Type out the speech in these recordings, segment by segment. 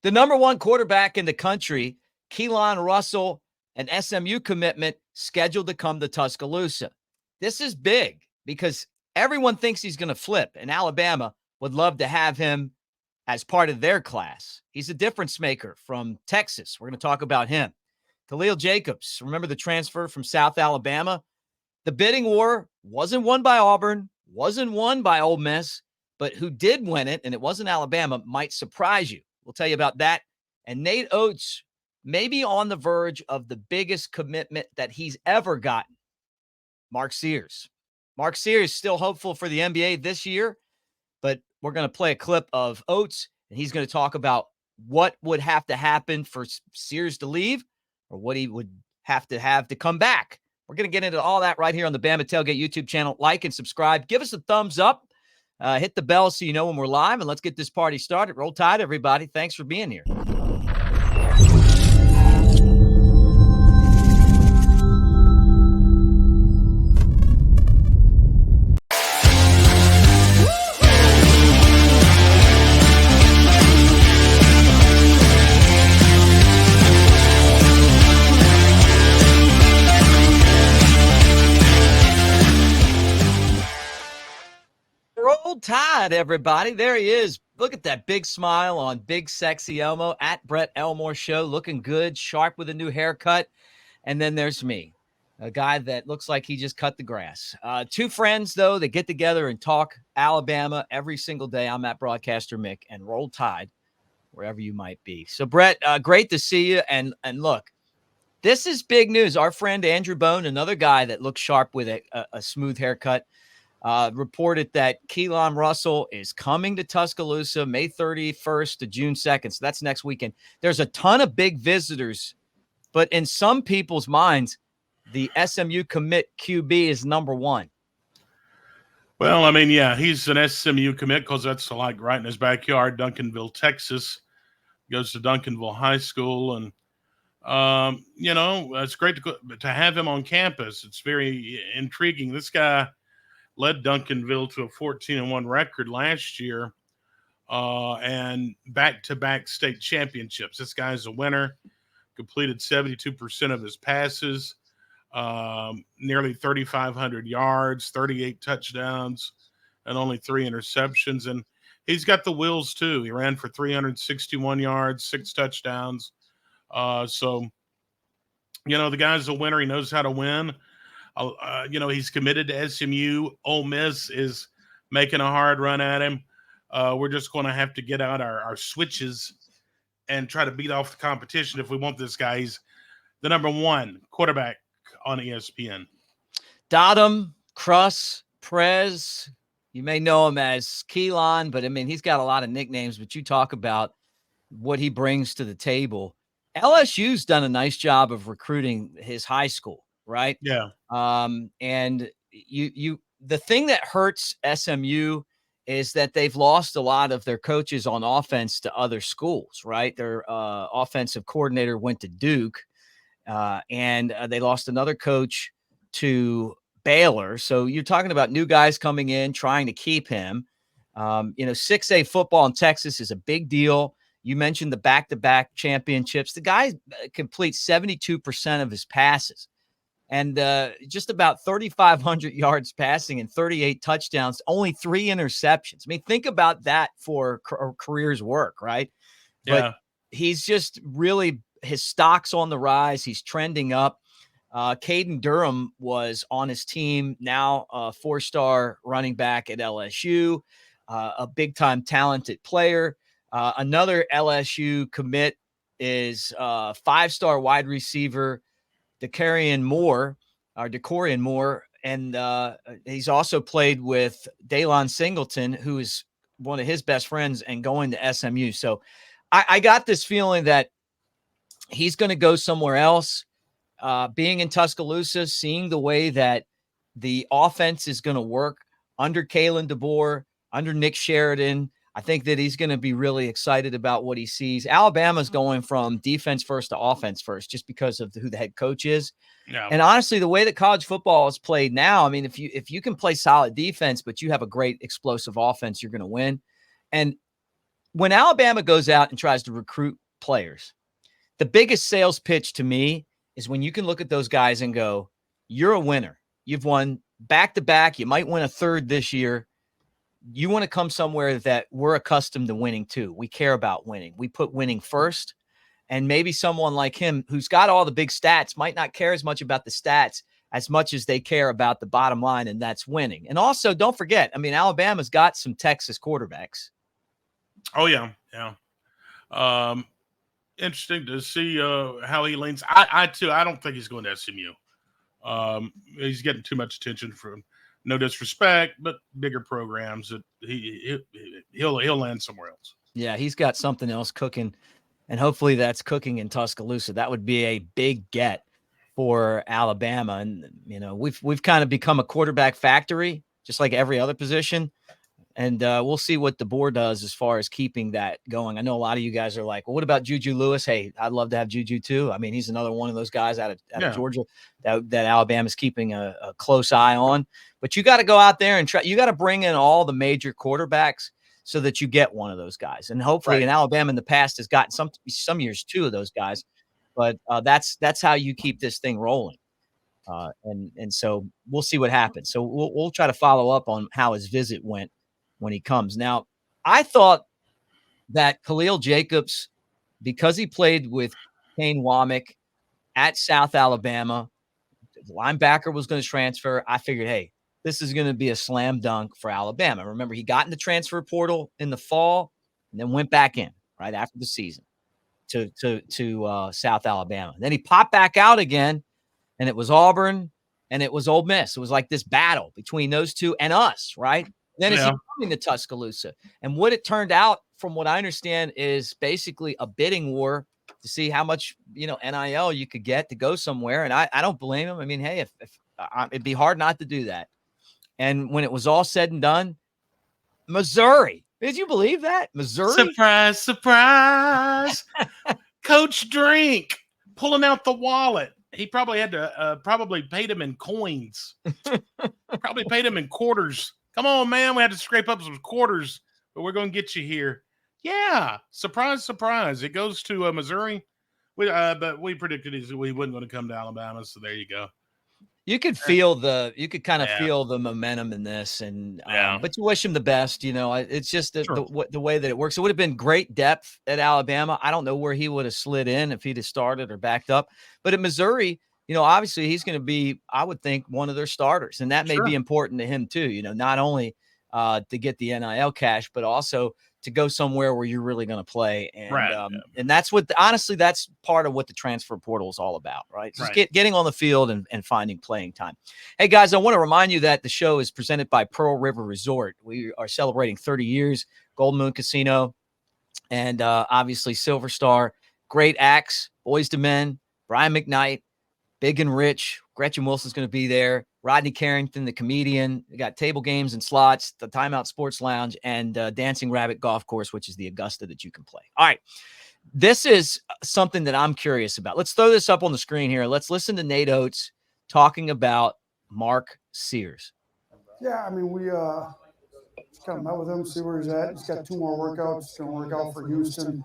The number one quarterback in the country, Keelon Russell, an SMU commitment scheduled to come to Tuscaloosa. This is big because everyone thinks he's going to flip, and Alabama would love to have him as part of their class. He's a difference maker from Texas. We're going to talk about him. Khalil Jacobs, remember the transfer from South Alabama? The bidding war wasn't won by Auburn, wasn't won by Ole Miss, but who did win it, and it wasn't Alabama, might surprise you. We'll tell you about that. And Nate Oats may be on the verge of the biggest commitment that he's ever gotten. Mark Sears. Mark Sears still hopeful for the NBA this year, but we're going to play a clip of Oats, and he's going to talk about what would have to happen for Sears to leave or what he would have to come back. We're going to get into all that right here on the Bama Tailgate YouTube channel. Like and subscribe. Give us a thumbs up. Hit the bell so you know when we're live, and let's get this party started. Roll Tide, everybody. Thanks for being here. Roll Tide, everybody. There he is. Look at that big smile on Big Sexy Elmo at Brett Elmore Show. Looking good, sharp with a new haircut. And then there's me, a guy that looks like he just cut the grass. Two friends, though, that get together and talk Alabama every single day. I'm at Broadcaster Mick, and Roll Tide wherever you might be. So, Brett, great to see you. And look, this is big news. Our friend Andrew Bone, another guy that looks sharp with a smooth haircut, reported that Keelon Russell is coming to Tuscaloosa May 31st to June 2nd. So that's next weekend. There's a ton of big visitors, but in some people's minds, the SMU commit QB is number one. Well, I mean, yeah, he's an SMU commit because that's like right in his backyard, Duncanville, Texas. Goes to Duncanville High School, and it's great to have him on campus. It's very intriguing. This guy led Duncanville to a 14-1 record last year, and back-to-back state championships. This guy's a winner. Completed 72% of his passes, nearly 3,500 yards, 38 touchdowns, and only 3 interceptions. And he's got the wheels too. He ran for 361 yards, 6 touchdowns. The guy's a winner. He knows how to win. He's committed to SMU. Ole Miss is making a hard run at him. We're just going to have to get out our switches and try to beat off the competition if we want this guy. He's the number one quarterback on ESPN. Dottum, Cruss, Prez. You may know him as Keelon, but, I mean, he's got a lot of nicknames, but you talk about what he brings to the table. LSU's done a nice job of recruiting his high school. Right. Yeah. And the thing that hurts SMU is that they've lost a lot of their coaches on offense to other schools, right? Their offensive coordinator went to Duke, and they lost another coach to Baylor. So you're talking about new guys coming in, trying to keep him. 6A football in Texas is a big deal. You mentioned the back-to-back championships. The guy completes 72% of his passes. And just about 3,500 yards passing and 38 touchdowns, only 3 interceptions. I mean, think about that for career's work, right? Yeah. But he's just really, his stock's on the rise. He's trending up. Caden Durham was on his team, now a 4-star running back at LSU, a big-time talented player. Another LSU commit is 5-star wide receiver Decorian Moore, and he's also played with Daylon Singleton, who is one of his best friends, and going to SMU. So I got this feeling that he's going to go somewhere else. Being in Tuscaloosa, seeing the way that the offense is going to work under Kalen DeBoer, under Nick Sheridan, I think that he's going to be really excited about what he sees. Alabama's going from defense first to offense first just because of who the head coach is. Yeah. And honestly, the way that college football is played now, I mean, if you can play solid defense, but you have a great explosive offense, you're going to win. And when Alabama goes out and tries to recruit players, the biggest sales pitch to me is when you can look at those guys and go, you're a winner. You've won back-to-back. You might win a third this year. You want to come somewhere that we're accustomed to winning too. We care about winning. We put winning first. And maybe someone like him who's got all the big stats might not care as much about the stats as much as they care about the bottom line, and that's winning. And also, don't forget, I mean, Alabama's got some Texas quarterbacks. Oh, yeah. Yeah. Interesting to see how he leans. I don't think he's going to SMU. He's getting too much attention from, no disrespect, but bigger programs that he'll land somewhere else. Yeah, he's got something else cooking, and hopefully that's cooking in Tuscaloosa. That would be a big get for Alabama. And we've kind of become a quarterback factory, just like every other position. And we'll see what the board does as far as keeping that going. I know a lot of you guys are like, well, what about Juju Lewis? Hey, I'd love to have Juju too. I mean, he's another one of those guys out of Georgia that Alabama's keeping a close eye on. But you got to go out there and try. You got to bring in all the major quarterbacks so that you get one of those guys. And hopefully, in Alabama in the past has gotten some years 2 of those guys. But that's how you keep this thing rolling. And so we'll see what happens. So we'll try to follow up on how his visit went when he comes. Now, I thought that Khalil Jacobs, because he played with Kane Womack at South Alabama, the linebacker was going to transfer. I figured, hey, this is going to be a slam dunk for Alabama. Remember, he got in the transfer portal in the fall and then went back in right after the season to South Alabama. Then he popped back out again, and it was Auburn and it was Ole Miss. It was like this battle between those two and us, right? Then is he coming to Tuscaloosa? And what it turned out, from what I understand, is basically a bidding war to see how much, NIL you could get to go somewhere. And I don't blame him. I mean, hey, if it'd be hard not to do that. And when it was all said and done, Missouri. Did you believe that? Missouri? Surprise, surprise. Coach Drink pulling out the wallet. He probably had to probably paid him in coins. Probably paid him in quarters. Come on, man. We had to scrape up some quarters, but we're going to get you here. Yeah. Surprise, surprise. It goes to Missouri. But we predicted we wasn't going to come to Alabama. So there you go. You could feel kind of feel the momentum in this, and but you wish him the best. It's just the way that it works. It would have been great depth at Alabama. I don't know where he would have slid in if he'd have started or backed up, but at Missouri, obviously he's going to be, I would think, one of their starters, and that may be important to him too. Not only to get the NIL cash, but also to go somewhere where you're really going to play. And and that's honestly, that's part of what the transfer portal is all about, right? Just getting on the field and finding playing time. Hey, guys, I want to remind you that the show is presented by Pearl River Resort. We are celebrating 30 years, Golden Moon Casino, and obviously Silver Star. Great acts, Boys to Men, Brian McKnight, Big and Rich. Gretchen Wilson's going to be there. Rodney Carrington, the comedian. We got table games and slots, the Timeout Sports Lounge, and Dancing Rabbit Golf Course, which is the Augusta that you can play. All right. This is something that I'm curious about. Let's throw this up on the screen here. Let's listen to Nate Oats talking about Mark Sears. Yeah, I mean, we kind of met with him, see where he's at. He's got 2 more workouts. He's going to work out for Houston,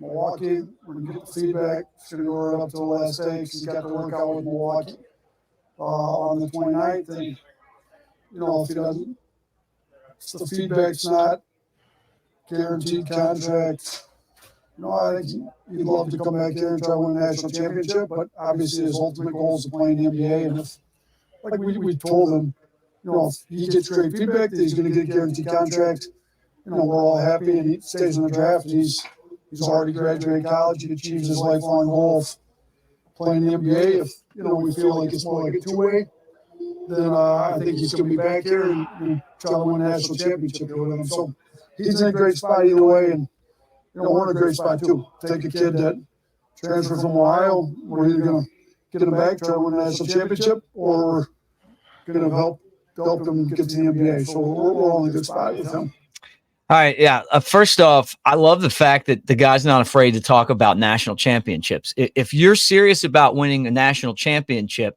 Milwaukee. We're going to get the feedback. He's going to go right up to the last day because he's got to work out with Milwaukee on the 29th. And, if he doesn't, the feedback's not guaranteed contract. I think he'd love to come back here and try to win a national championship, but obviously his ultimate goal is to play in the NBA. And if, like we told him, if he gets great feedback that he's going to get a guaranteed contract, we're all happy and he stays in the draft. He's already graduated college. He achieves his lifelong goal of playing the NBA. If, we feel like it's more like a 2-way, then I think he's going to be back here and try to win a national championship with him. So he's in a great spot either way. And, we're in a great spot too. Take a kid that transferred from Ohio. We're either going to get him back, try to win a national championship, or we're going to help him get to the NBA. So we're all in a good spot with him. All right. Yeah. First off, I love the fact that the guy's not afraid to talk about national championships. If you're serious about winning a national championship,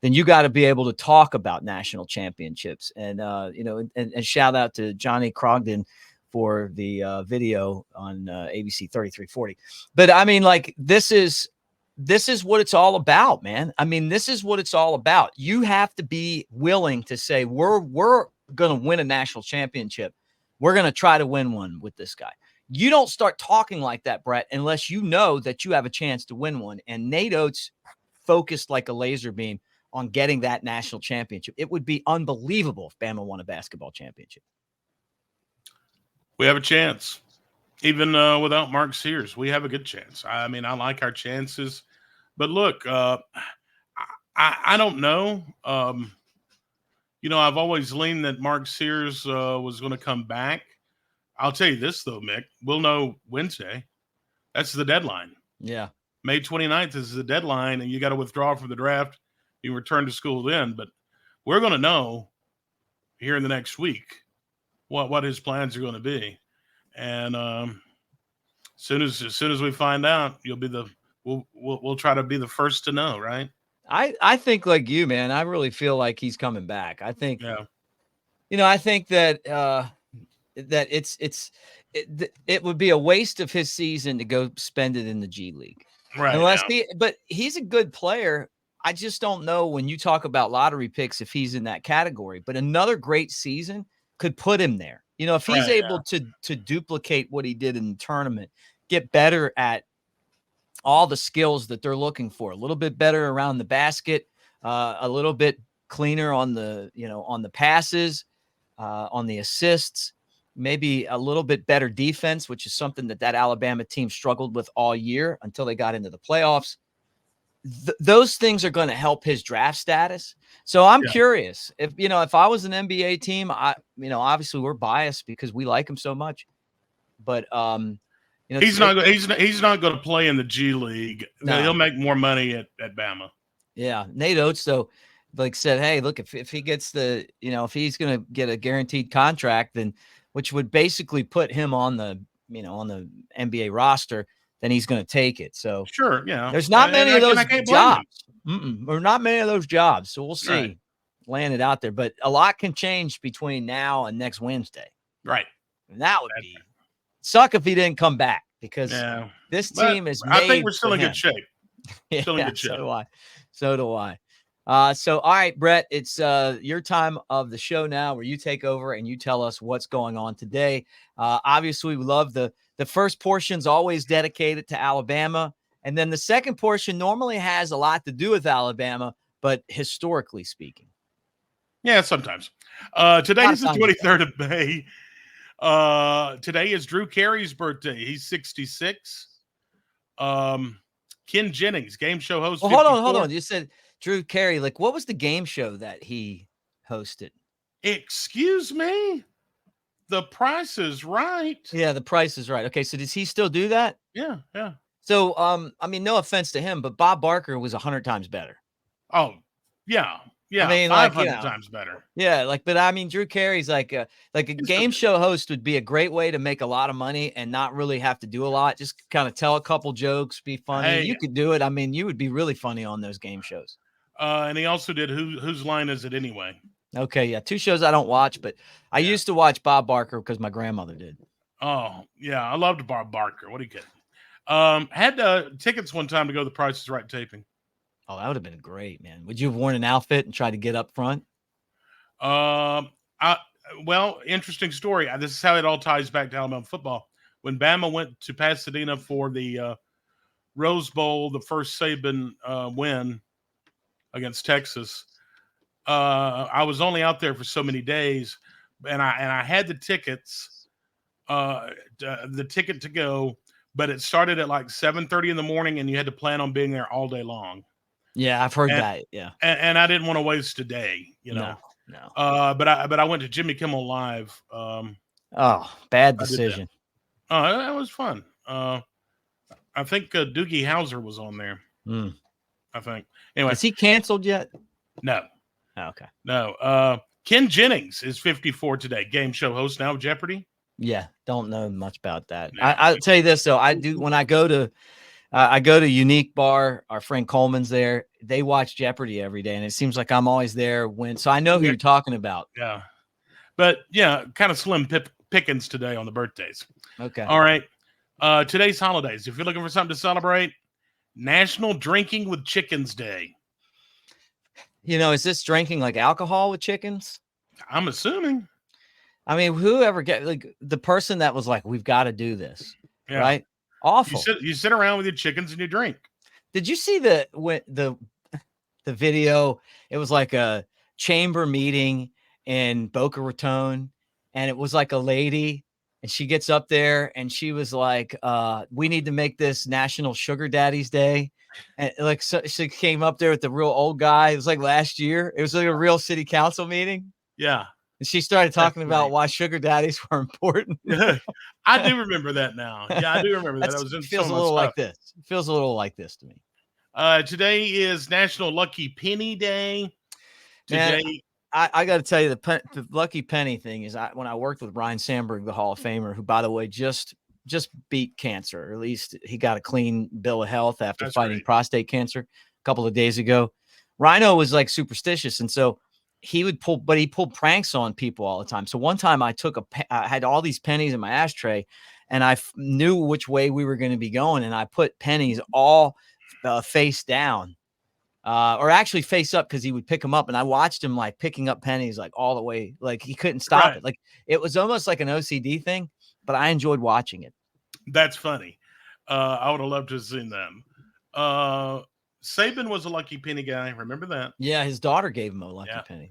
then you got to be able to talk about national championships. And, and shout out to Johnny Crogdon for the video on ABC 3340. But I mean, like, this is what it's all about, man. I mean, this is what it's all about. You have to be willing to say, we're going to win a national championship. We're going to try to win one with this guy. You don't start talking like that, Brett, unless you know that you have a chance to win one. And Nate Oats focused like a laser beam on getting that national championship. It would be unbelievable if Bama won a basketball championship. We have a chance. Even without Mark Sears, we have a good chance. I mean, I like our chances. But look, I don't know. I've always leaned that Mark Sears was going to come back. I'll tell you this, though, Mick. We'll know Wednesday. That's the deadline. Yeah. May 29th is the deadline, and you got to withdraw from the draft. You return to school then. But we're going to know here in the next week what his plans are going to be. And as soon as we find out, we'll try to be the first to know, right? I think like you, man. I really feel like he's coming back. I think, yeah. I think that that it would be a waste of his season to go spend it in the G League, right? But he's a good player. I just don't know when you talk about lottery picks if he's in that category. But another great season could put him there. If he's able to duplicate what he did in the tournament, get better at all the skills that they're looking for, a little bit better around the basket, a little bit cleaner on the, on the passes, on the assists, maybe a little bit better defense, which is something that Alabama team struggled with all year until they got into the playoffs. Those things are going to help his draft status. So I'm curious if I was an NBA team, obviously we're biased because we like him so much, but he's not going to play in the G League. No. He'll make more money at Bama. Yeah. Nate Oats, though, said, hey, look, if he gets if he's going to get a guaranteed contract, then which would basically put him on the NBA roster, then he's going to take it. So sure. Yeah. There's not many of those jobs. Or not many of those jobs. So we'll see laying it out there, but a lot can change between now and next Wednesday. Right. And that would suck if he didn't come back because this team is made I think we're still in good shape. Still in good shape. So do I. So, all right, Brett, it's your time of the show now where you take over and you tell us what's going on today. Obviously, we love the first portion's always dedicated to Alabama. And then the second portion normally has a lot to do with Alabama, but historically speaking. Yeah, sometimes. Today is the 23rd of May. Today is Drew Carey's birthday. He's 66. Ken Jennings, game show host. Well, hold on. You said Drew Carey. Like, what was the game show that he hosted? Excuse me? The Price is Right. Yeah, The Price is Right. Okay, so does he still do that? Yeah. So, I mean, no offense to him, but Bob Barker was 100 times better. Oh, yeah. Yeah, I mean, 500 times better. Yeah, but I mean, Drew Carey's like a game show host would be a great way to make a lot of money and not really have to do a lot. Just kind of tell a couple jokes, be funny. Hey, you could do it. I mean, you would be really funny on those game shows. And he also did Whose Line Is It Anyway? Okay, yeah, 2 shows I don't watch, but I used to watch Bob Barker because my grandmother did. Oh, yeah, I loved Bob Barker. What are you kidding? Had tickets one time to go to the Price is Right taping. Oh, that would have been great, man. Would you have worn an outfit and tried to get up front? Well, interesting story. This is how it all ties back to Alabama football. When Bama went to Pasadena for the Rose Bowl, the first Saban win against Texas, I was only out there for so many days, and I had the tickets, the ticket to go, but it started at like 7:30 in the morning, and you had to plan on being there all day long. Yeah, I've heard that. Yeah, and I didn't want to waste a day, No. But I went to Jimmy Kimmel Live. Bad decision. That was fun. I think Doogie Howser was on there. I think. Anyway, is he canceled yet? No. Oh, okay. No. Ken Jennings is 54 today. Game show host now of Jeopardy. Yeah, don't know much about that. No. I'll tell you this though. I do when I go to Unique Bar. Our friend Coleman's there. They watch Jeopardy every day, and it seems like I'm always there so I know who you're talking about. Yeah, but yeah, kind of slim pickings today on the birthdays. Okay. All right. Today's holidays. If you're looking for something to celebrate, National Drinking with Chickens Day. Is this drinking like alcohol with chickens? I'm assuming. I mean, whoever like the person that was like, we've got to do this, Yeah. right? Awful. You sit around with your chickens and you drink. Did you see the video? It was like a chamber meeting in Boca Raton, and it was like a lady, and she gets up there and she was like, we need to make this National Sugar Daddies Day. And like, so she came up there with the real old guy. It was like last year. It was like a real city council meeting. Yeah. And she started talking about why sugar daddies were important. I do remember that now. Yeah, I do remember that. That was in feels a little like this. It feels a little like this to me. Today is National Lucky Penny Day. Today, man, I got to tell you, the Lucky Penny thing is when I worked with Ryan Sandberg, the Hall of Famer, who, by the way, just beat cancer, or at least he got a clean bill of health after fighting prostate cancer a couple of days ago. Rhino was like superstitious, and so he pulled pranks on people all the time. So one time I had all these pennies in my ashtray, and I knew which way we were going to be going, and I put pennies all face down, or actually face up, because he would pick them up, and I watched him like picking up pennies like all the way, like he couldn't stop it. Like it was almost like an OCD thing, but I enjoyed watching it. That's funny. I would have loved to have seen them. Saban was a lucky penny guy. Remember that? Yeah, his daughter gave him a lucky penny.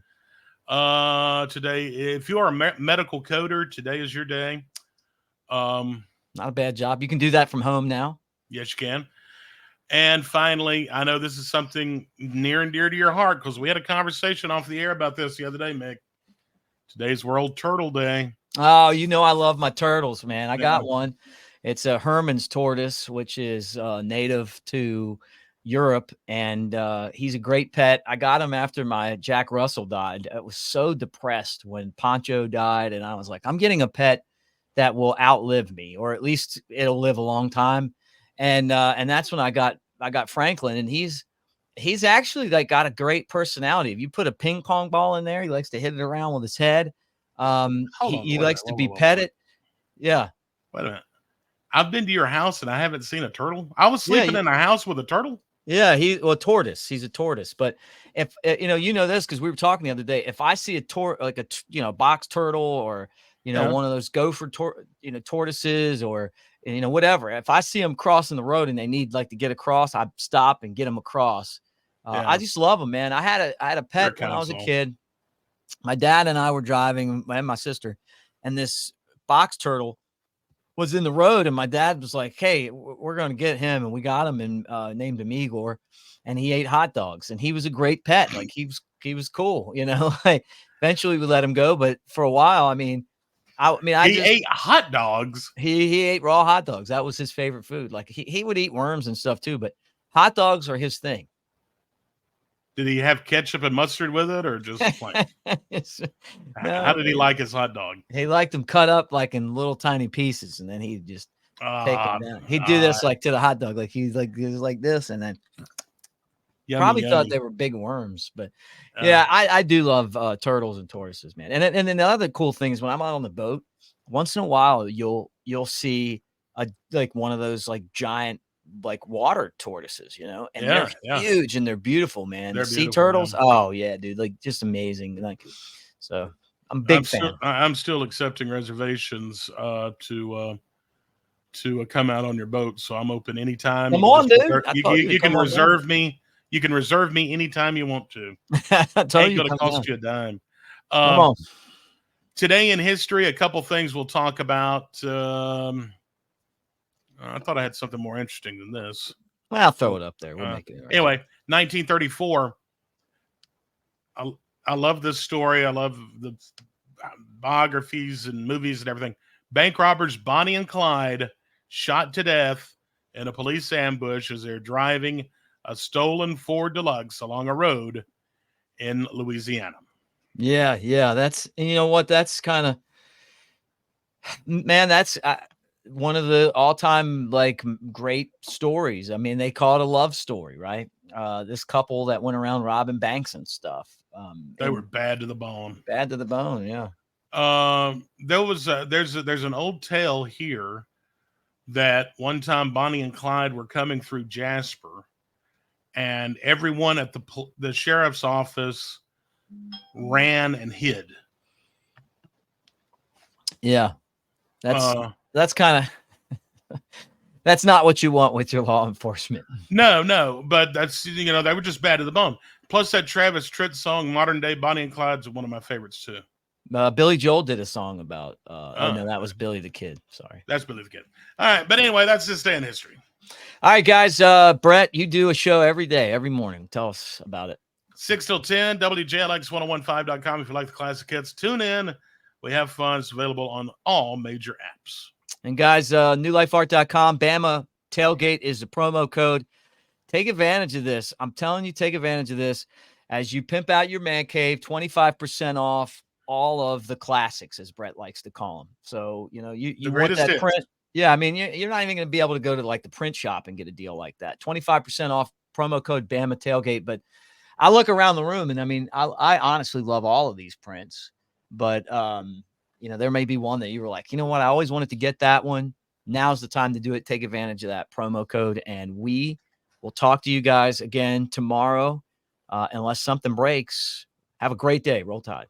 Today, if you are a medical coder, today is your day. Not a bad job. You can do that from home now. Yes, you can. And finally, I know this is something near and dear to your heart, because we had a conversation off the air about this the other day, Mick. Today's World Turtle Day. Oh, I love my turtles, man. I got one. It's a Herman's tortoise, which is native to Europe, and he's a great pet. I got him after my Jack Russell died. I was so depressed when Poncho died, and I was like, I'm getting a pet that will outlive me, or at least it'll live a long time. And that's when I got Franklin, and he's actually like got a great personality. If you put a ping pong ball in there, he likes to hit it around with his head. He likes to be petted. Yeah. Wait a minute. I've been to your house and I haven't seen a turtle. I was sleeping in a house with a turtle. Yeah, tortoise. He's a tortoise. But if this, because we were talking the other day, if I see a box turtle, or one of those gopher tortoises, or whatever, if I see them crossing the road and they need like to get across, I stop and get them across. I just love them, man. I had a pet when I was a kid. My dad and I were driving, and my sister, and this box turtle was in the road, and my dad was like, hey, we're going to get him. And we got him and named him Igor, and he ate hot dogs, and he was a great pet. Like he was cool, like eventually we let him go. But for a while, he ate hot dogs. He ate raw hot dogs. That was his favorite food. Like he would eat worms and stuff too, but hot dogs are his thing. Did he have ketchup and mustard with it, or just plain? How did he like his hot dog? He liked them cut up like in little tiny pieces, and then he'd just take them down. He'd do this like to the hot dog, like he was like this, and then yummy. Thought they were big worms. But I do love turtles and tortoises, man. And then the other cool thing is when I'm out on the boat, once in a while you'll see one of those like giant like water tortoises, and they're huge and they're beautiful, man. They're sea turtles, man. Oh yeah, dude, like just amazing. Like, so I'm a big fan. I'm still accepting reservations to come out on your boat, so I'm open anytime. Come on, dude. You can reserve me. You can reserve me anytime you want to. Ain't going to cost you a dime. Come on. Today in history, a couple things we'll talk about. I thought I had something more interesting than this. Well, I'll throw it up there. We'll make it. Right. Anyway, 1934. I love this story. I love the biographies and movies and everything. Bank robbers Bonnie and Clyde shot to death in a police ambush as they're driving a stolen Ford Deluxe along a road in Louisiana. Yeah. That's, that's kind of, man, that's one of the all-time like great stories. They call it a love story, right? This couple that went around robbing banks and stuff. They were bad to the bone. Bad to the bone, yeah. There's an old tale here that one time Bonnie and Clyde were coming through Jasper, and everyone at the sheriff's office ran and hid. Yeah, that's kind of that's not what you want with your law enforcement. No, but that's, they were just bad to the bone. Plus, that Travis Tritt song, "Modern Day Bonnie and Clyde," is one of my favorites too. Billy Joel did a song about. Oh no, that was Billy the Kid. Sorry, that's Billy the Kid. All right, but anyway, that's this day in history. All right, guys. Brett, you do a show every day, every morning. Tell us about it. 6 till 10, WJLX1015.com. If you like the classic hits, tune in. We have fun. It's available on all major apps. And guys, newlifeart.com, Bama Tailgate is the promo code. Take advantage of this. I'm telling you, take advantage of this. As you pimp out your man cave, 25% off all of the classics, as Brett likes to call them. So, you want that hits. print. Yeah, I mean, you're not even going to be able to go to like the print shop and get a deal like that. 25% off, promo code Bama Tailgate. But I look around the room, and I mean, I honestly love all of these prints. But, there may be one that you were like, you know what? I always wanted to get that one. Now's the time to do it. Take advantage of that promo code. And we will talk to you guys again tomorrow. Unless something breaks, have a great day. Roll Tide.